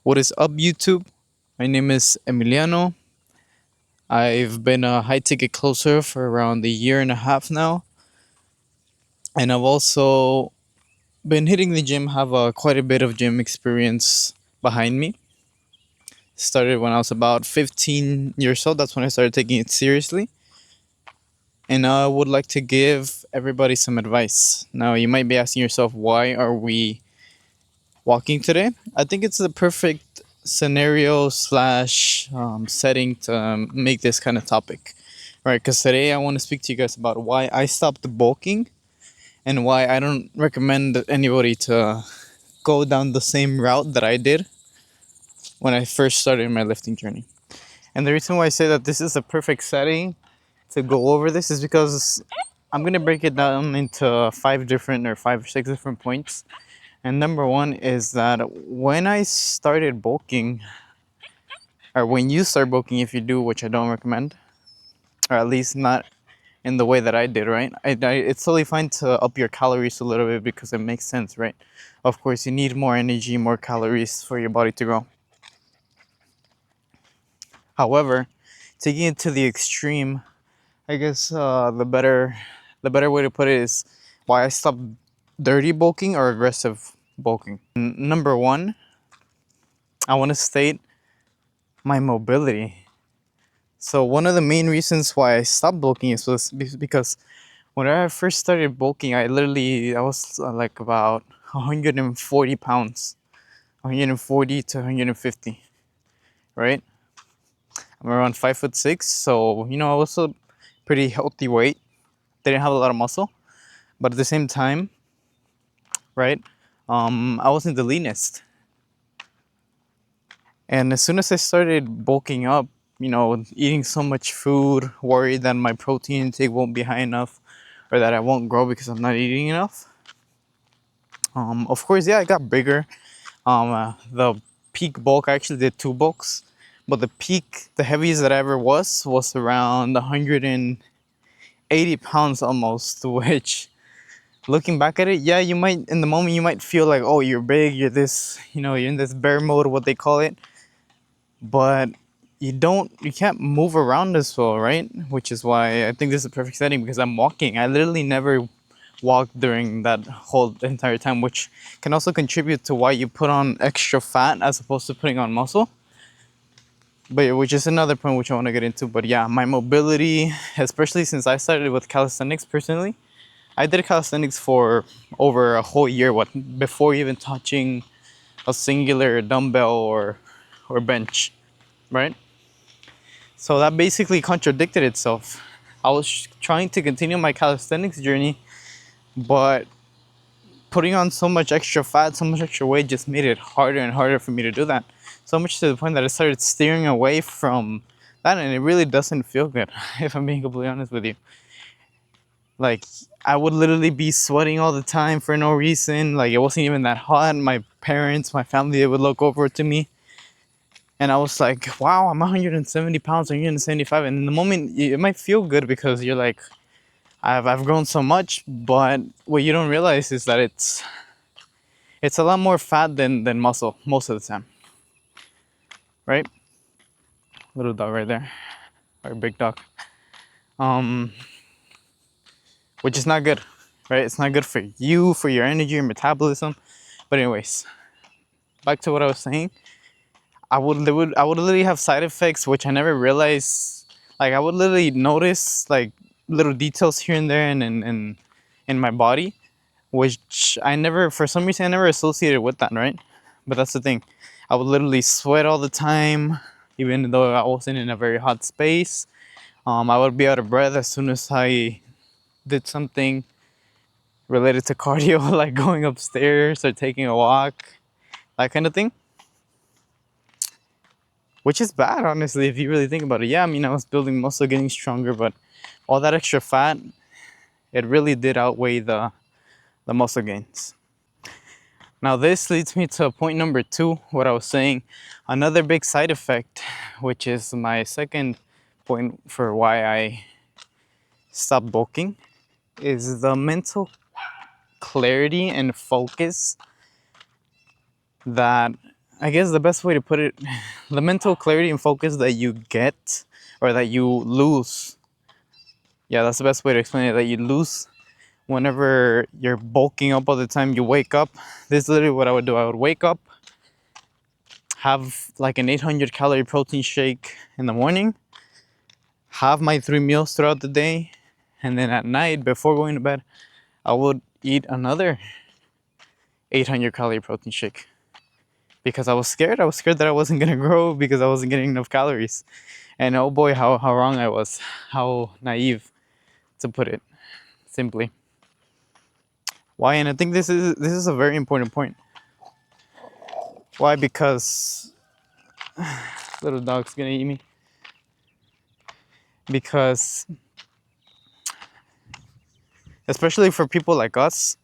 What is up, YouTube? My name is Emiliano. I've been a high ticket closer for around a year and a half now, and I've also been hitting the gym, have quite a bit of gym experience behind me. Started when I was about 15 years old, that's when I started taking it seriously. And I would like to give everybody some advice. Now, you might be asking yourself, why are we walking today? I think it's the perfect scenario slash setting to make this kind of topic, right? Because today I want to speak to you guys about why I stopped bulking and why I don't recommend anybody to go down the same route that I did when I first started my lifting journey. And the reason why I say that this is a perfect setting to go over this is because I'm going to break it down into five or six different points. And number one is that when I started bulking, or when you start bulking, if you do, which I don't recommend, or at least not in the way that I did, right? It's totally fine to up your calories a little bit because it makes sense, right? Of course, you need more energy, more calories for your body to grow. However, taking it to the extreme, I guess the better way to put it is why I stopped dirty bulking or aggressive bulking. Number one, I want to state my mobility. So one of the main reasons why I stopped bulking was because when I first started bulking, I was like about 140 pounds, 140 to 150, right? I'm around 5'6", so I was a pretty healthy weight. Didn't have a lot of muscle, but at the same time, right? I wasn't the leanest. And as soon as I started bulking up, eating so much food, worried that my protein intake won't be high enough or that I won't grow because I'm not eating enough. Of course, yeah, I got bigger. The peak bulk, I actually did two bulks, but the heaviest that I ever was around 180 pounds almost, which looking back at it, yeah, in the moment, you might feel like, oh, you're big, you're this, you're in this bear mode, what they call it. But you can't move around as well, right? Which is why I think this is a perfect setting because I'm walking. I literally never walked during that whole entire time, which can also contribute to why you put on extra fat as opposed to putting on muscle. But yeah, which is another point which I want to get into. But yeah, my mobility, especially since I started with calisthenics personally, I did calisthenics for over a whole year, before even touching a singular dumbbell or bench, right? So that basically contradicted itself. I was trying to continue my calisthenics journey, but putting on so much extra fat, so much extra weight just made it harder and harder for me to do that. So much to the point that I started steering away from that, and it really doesn't feel good, if I'm being completely honest with you. Like, I would literally be sweating all the time for no reason. Like, it wasn't even that hot. My parents, my family, they would look over to me. And I was like, wow, I'm 170 pounds, 175. And in the moment, it might feel good because you're like, I've grown so much. But what you don't realize is that it's a lot more fat than muscle most of the time, right? Little dog right there, or big dog. Um, which is not good, right? It's not good for you, for your energy, your metabolism. But anyways, back to what I was saying. I would literally have side effects which I never realized. Like, I would literally notice like little details here and there in my body, which I never, for some reason, I never associated with that, right? But that's the thing. I would literally sweat all the time, even though I wasn't in a very hot space. I would be out of breath as soon as I did something related to cardio, like going upstairs or taking a walk, that kind of thing. Which is bad, honestly, if you really think about it. Yeah, I mean, I was building muscle, getting stronger, but all that extra fat, it really did outweigh the muscle gains. Now, this leads me to point number two, what I was saying. Another big side effect, which is my second point for why I stopped bulking, is the mental clarity and focus that I guess the best way to put it, the mental clarity and focus that you get or that you lose. Yeah, that's the best way to explain it. That you lose whenever you're bulking up all the time. You wake up. This is literally what I would do. I would wake up, have like an 800 calorie protein shake in the morning, have my 3 meals throughout the day, and then at night before going to bed, I would eat another 800 calorie protein shake because I was scared. I was scared that I wasn't gonna grow because I wasn't getting enough calories. And oh boy, how wrong I was. How naive, to put it simply. Why? And I think this is a very important point. Why? Because little dog's gonna eat me. Because especially for people like us,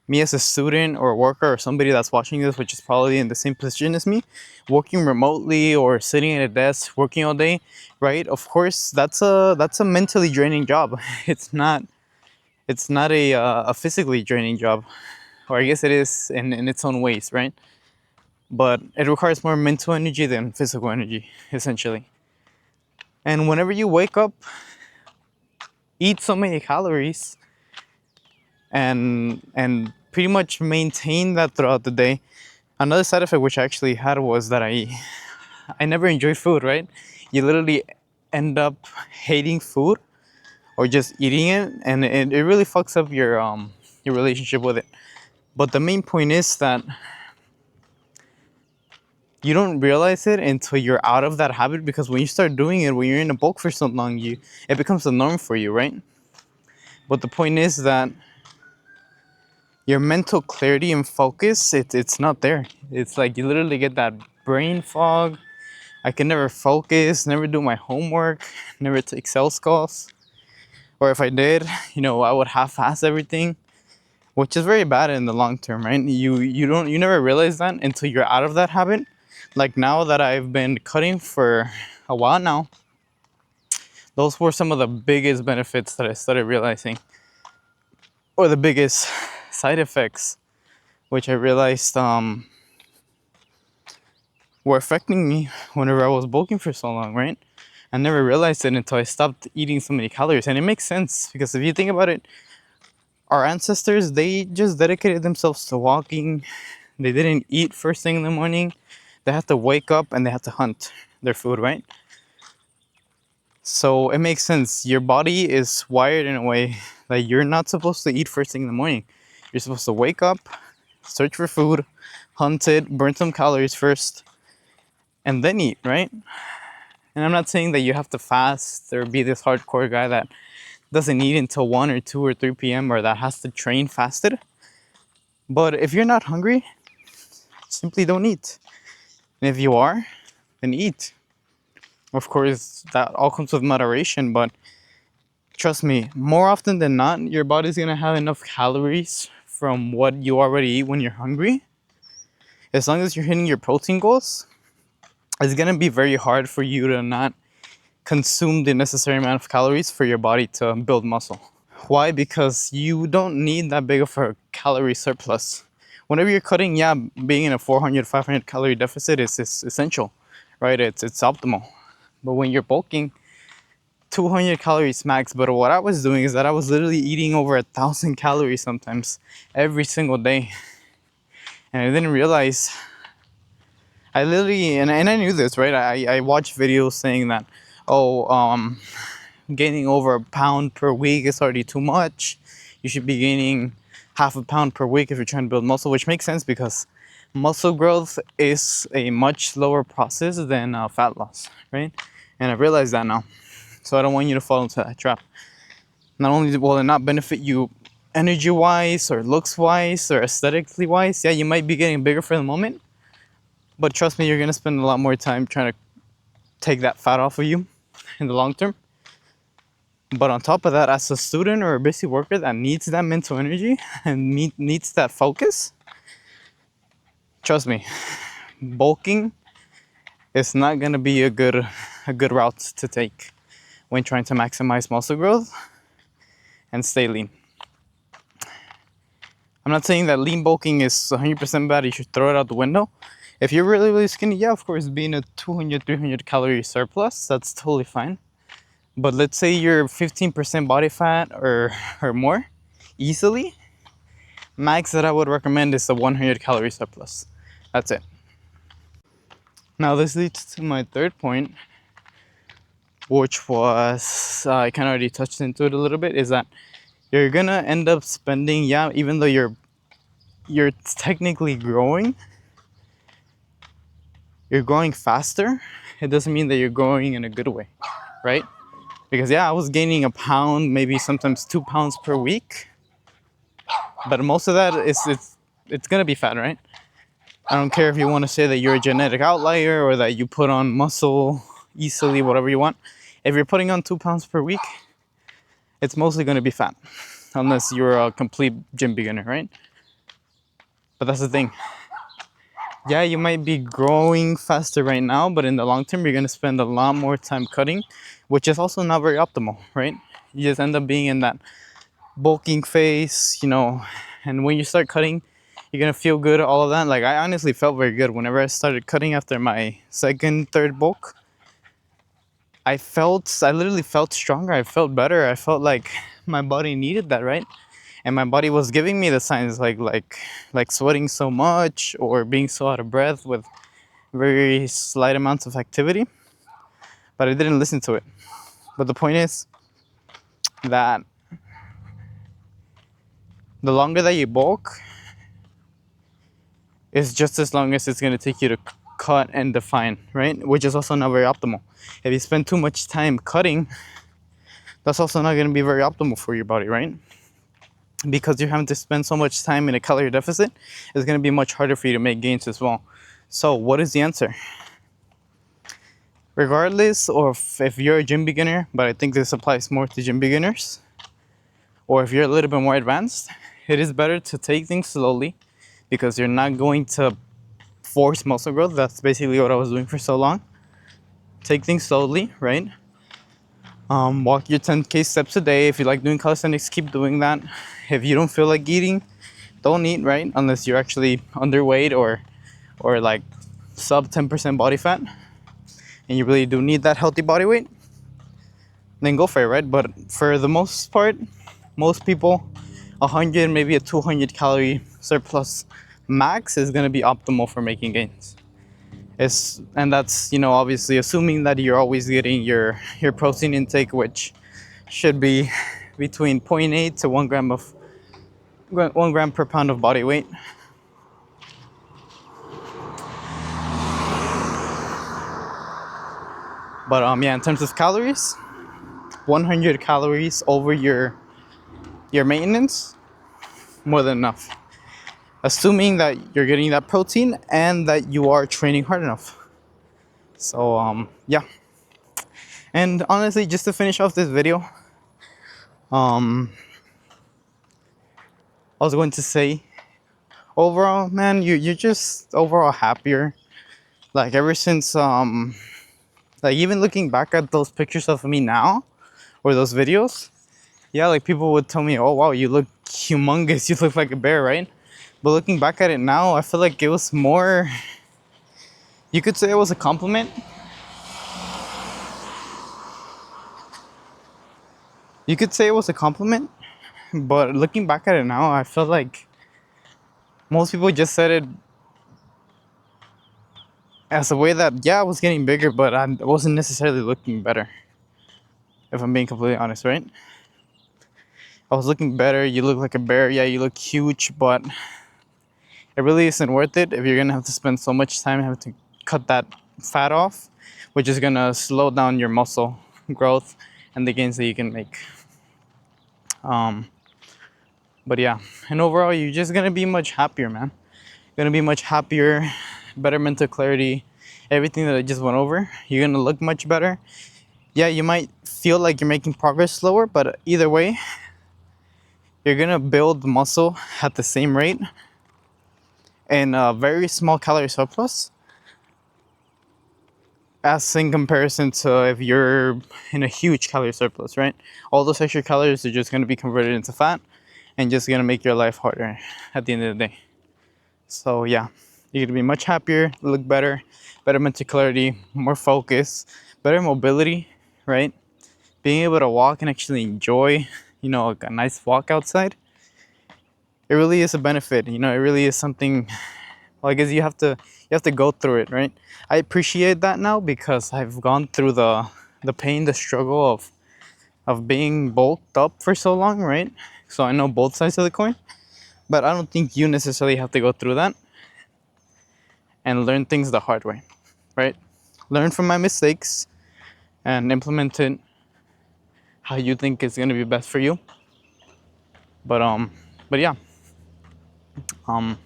me as a student or a worker or somebody that's watching this, which is probably in the same position as me, working remotely or sitting at a desk working all day, right? Of course, that's a mentally draining job. It's not a physically draining job, or I guess it is in its own ways, right? But it requires more mental energy than physical energy, essentially. And whenever you wake up, eat so many calories, and pretty much maintain that throughout the day. Another side effect which I actually had was that I never enjoyed food, right? You literally end up hating food or just eating it, and it really fucks up your relationship with it. But the main point is that you don't realize it until you're out of that habit, because when you start doing it, when you're in a bulk for so long, it becomes the norm for you, right? But the point is that your mental clarity and focus, it's not there. It's like you literally get that brain fog. I can never focus, never do my homework, never take sales calls. Or if I did, I would half-ass everything, which is very bad in the long term, right? You never realize that until you're out of that habit. Like now that I've been cutting for a while now, those were some of the biggest benefits that I started realizing, or the biggest side effects, which I realized were affecting me whenever I was bulking for so long, right? I never realized it until I stopped eating so many calories. And it makes sense, because if you think about it, our ancestors, they just dedicated themselves to walking. They didn't eat first thing in the morning. They had to wake up and they had to hunt their food, right? So it makes sense. Your body is wired in a way that you're not supposed to eat first thing in the morning. You're supposed to wake up, search for food, hunt it, burn some calories first, and then eat, right? And I'm not saying that you have to fast or be this hardcore guy that doesn't eat until 1 or 2 or 3 p.m. or that has to train fasted. But if you're not hungry, simply don't eat. And if you are, then eat. Of course, that all comes with moderation, but trust me, more often than not, your body's gonna have enough calories from what you already eat when you're hungry. As long as you're hitting your protein goals, it's gonna be very hard for you to not consume the necessary amount of calories for your body to build muscle. Why? Because you don't need that big of a calorie surplus. Whenever you're cutting, yeah, being in a 400, 500 calorie deficit is essential, right? It's optimal. But when you're bulking, 200 calories max. But what I was doing is that I was literally eating over 1,000 calories sometimes every single day. And I didn't realize, I literally, and I knew this, right? I watched videos saying that, gaining over a pound per week is already too much. You should be gaining half a pound per week if you're trying to build muscle, which makes sense because muscle growth is a much slower process than fat loss, right? And I realized that now. So I don't want you to fall into that trap. Not only will it not benefit you energy wise or looks wise or aesthetically wise, yeah, you might be getting bigger for the moment, but trust me, you're gonna spend a lot more time trying to take that fat off of you in the long term. But on top of that, as a student or a busy worker that needs that mental energy and needs that focus, trust me, bulking is not gonna be a good route to take when trying to maximize muscle growth and stay lean. I'm not saying that lean bulking is 100% bad. You should throw it out the window. If you're really, really skinny, yeah, of course, being a 200, 300 calorie surplus, that's totally fine. But let's say you're 15% body fat or more, easily, max that I would recommend is a 100 calorie surplus. That's it. Now this leads to my third point, which was, I kind of already touched into it a little bit, is that you're gonna end up spending, yeah, even though you're technically growing, you're growing faster. It doesn't mean that you're growing in a good way, right? Because yeah, I was gaining a pound, maybe sometimes 2 pounds per week, but most of that is it's gonna be fat, right? I don't care if you want to say that you're a genetic outlier or that you put on muscle easily, whatever you want. If you're putting on 2 pounds per week, it's mostly going to be fat, unless you're a complete gym beginner, right? But that's the thing. Yeah, you might be growing faster right now, but in the long term, you're going to spend a lot more time cutting, which is also not very optimal, right? You just end up being in that bulking phase, and when you start cutting, you're going to feel good, all of that. Like, I honestly felt very good whenever I started cutting after my second, third bulk. I literally felt stronger. I felt better. I felt like my body needed that, right? And my body was giving me the signs like sweating so much or being so out of breath with very slight amounts of activity. But I didn't listen to it. But the point is that the longer that you bulk is just as long as it's going to take you to cut and define, right? Which is also not very optimal. If you spend too much time cutting, that's also not going to be very optimal for your body, right? Because you're having to spend so much time in a calorie deficit, it's going to be much harder for you to make gains as well. So what is the answer? Regardless of if you're a gym beginner, but I think this applies more to gym beginners, or if you're a little bit more advanced, it is better to take things slowly because you're not going to force muscle growth. That's basically what I was doing for so long. Take things slowly, right? Walk your 10K steps a day. If you like doing calisthenics, keep doing that. If you don't feel like eating, don't eat, right? Unless you're actually underweight or like sub 10% body fat and you really do need that healthy body weight, then go for it, right? But for the most part, most people, 100, maybe a 200 calorie surplus max is going to be optimal for making gains. And that's, obviously assuming that you're always getting your protein intake, which should be between 0.8 to 1 gram per pound of body weight. But yeah, in terms of calories, 100 calories over your maintenance, more than enough. Assuming that you're getting that protein and that you are training hard enough. So yeah. And honestly, just to finish off this video, I was going to say, overall, man, you're just overall happier. Like ever since like even looking back at those pictures of me now or those videos, yeah, like people would tell me, oh wow, you look humongous, you look like a bear, right? But looking back at it now, I feel like it was more, you could say it was a compliment. You could say it was a compliment, but looking back at it now, I feel like most people just said it as a way that, yeah, I was getting bigger, but I wasn't necessarily looking better. If I'm being completely honest, right? I was looking better, you look like a bear, yeah, you look huge, but it really isn't worth it if you're gonna have to spend so much time having to cut that fat off, which is gonna slow down your muscle growth and the gains that you can make. But yeah, and overall, you're just gonna be much happier, man. You're gonna be much happier, better mental clarity, everything that I just went over. You're gonna look much better. Yeah, you might feel like you're making progress slower, but either way, you're gonna build muscle at the same rate in a very small calorie surplus as in comparison to if you're in a huge calorie surplus, right? All those extra calories are just gonna be converted into fat and just gonna make your life harder at the end of the day. So yeah, You're gonna be much happier, look better, better mental clarity, more focus, better mobility, right? Being able to walk and actually enjoy, a nice walk outside. It really is a benefit. It really is something. Well, I guess you have to go through it, right? I appreciate that now because I've gone through the pain, the struggle of being bulked up for so long, right? So I know both sides of the coin, but I don't think you necessarily have to go through that and learn things the hard way, right? Learn from my mistakes and implement it how you think is gonna be best for you. But yeah, um,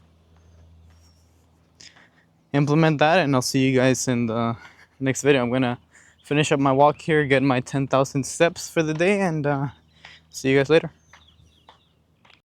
implement that, and I'll see you guys in the next video. I'm gonna finish up my walk here, get my 10,000 steps for the day, and see you guys later.